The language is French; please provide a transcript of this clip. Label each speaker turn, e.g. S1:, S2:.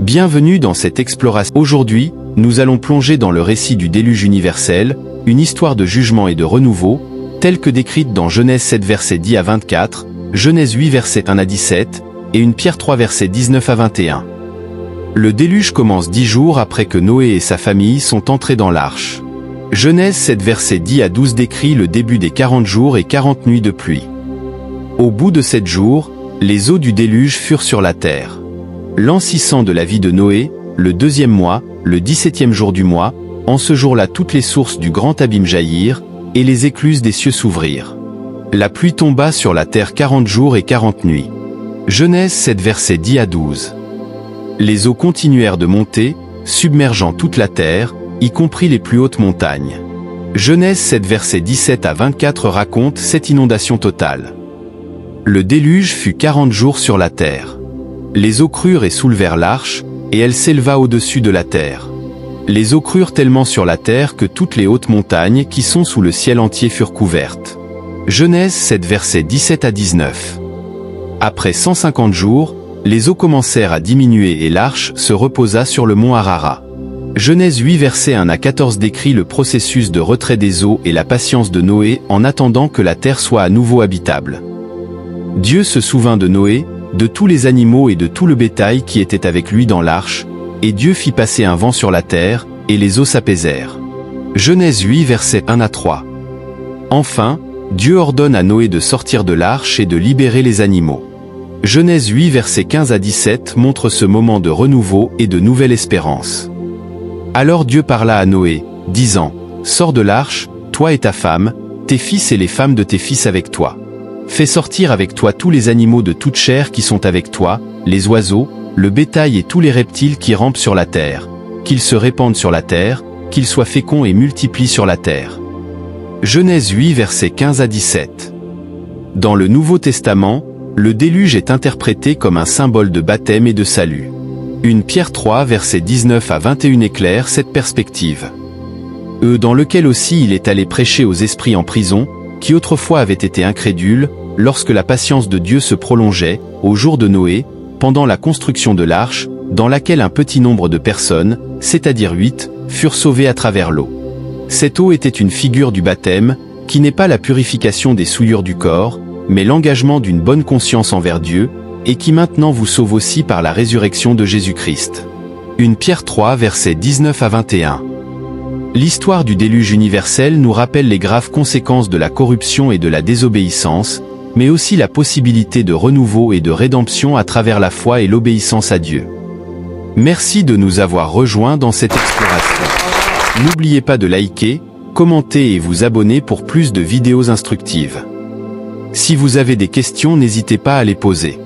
S1: Bienvenue dans cette exploration. Aujourd'hui, nous allons plonger dans le récit du déluge universel, une histoire de jugement et de renouveau, telle que décrite dans Genèse 7 versets 10 à 24, Genèse 8 versets 1 à 17, et 1 Pierre 3 versets 19 à 21. Le déluge commence 10 jours après que Noé et sa famille sont entrés dans l'arche. Genèse 7 versets 10 à 12 décrit le début des 40 jours et 40 nuits de pluie. Au bout de 7 jours, les eaux du déluge furent sur la terre. L'an 600 de la vie de Noé, le 2e mois, le 17e jour du mois, en ce jour-là toutes les sources du grand abîme jaillirent, et les écluses des cieux s'ouvrirent. La pluie tomba sur la terre 40 jours et 40 nuits. Genèse 7 versets 10 à 12. Les eaux continuèrent de monter, submergeant toute la terre, y compris les plus hautes montagnes. Genèse 7 versets 17 à 24 raconte cette inondation totale. Le déluge fut 40 jours sur la terre. Les eaux crurent et soulevèrent l'arche, et elle s'éleva au-dessus de la terre. Les eaux crurent tellement sur la terre que toutes les hautes montagnes qui sont sous le ciel entier furent couvertes. Genèse 7 versets 17 à 19. Après 150 jours, les eaux commencèrent à diminuer et l'arche se reposa sur le mont Ararat. Genèse 8 versets 1 à 14 décrit le processus de retrait des eaux et la patience de Noé en attendant que la terre soit à nouveau habitable. Dieu se souvint de Noé, de tous les animaux et de tout le bétail qui était avec lui dans l'arche, et Dieu fit passer un vent sur la terre, et les eaux s'apaisèrent. Genèse 8 versets 1 à 3. Enfin, Dieu ordonne à Noé de sortir de l'arche et de libérer les animaux. Genèse 8 versets 15 à 17 montre ce moment de renouveau et de nouvelle espérance. Alors Dieu parla à Noé, disant, « Sors de l'arche, toi et ta femme, tes fils et les femmes de tes fils avec toi. Fais sortir avec toi tous les animaux de toute chair qui sont avec toi, les oiseaux, le bétail et tous les reptiles qui rampent sur la terre, qu'ils se répandent sur la terre, qu'ils soient féconds et multiplient sur la terre. » Genèse 8 versets 15 à 17. Dans le Nouveau Testament, le déluge est interprété comme un symbole de baptême et de salut. 1 Pierre 3 versets 19 à 21 éclaire cette perspective. Dans lequel aussi il est allé prêcher aux esprits en prison, qui autrefois avaient été incrédules, lorsque la patience de Dieu se prolongeait, au jour de Noé, pendant la construction de l'arche, dans laquelle un petit nombre de personnes, c'est-à-dire 8, furent sauvées à travers l'eau. Cette eau était une figure du baptême, qui n'est pas la purification des souillures du corps, mais l'engagement d'une bonne conscience envers Dieu, et qui maintenant vous sauve aussi par la résurrection de Jésus-Christ. 1 Pierre 3 versets 19 à 21. L'histoire du déluge universel nous rappelle les graves conséquences de la corruption et de la désobéissance, mais aussi la possibilité de renouveau et de rédemption à travers la foi et l'obéissance à Dieu. Merci de nous avoir rejoints dans cette exploration. N'oubliez pas de liker, commenter et vous abonner pour plus de vidéos instructives. Si vous avez des questions, n'hésitez pas à les poser.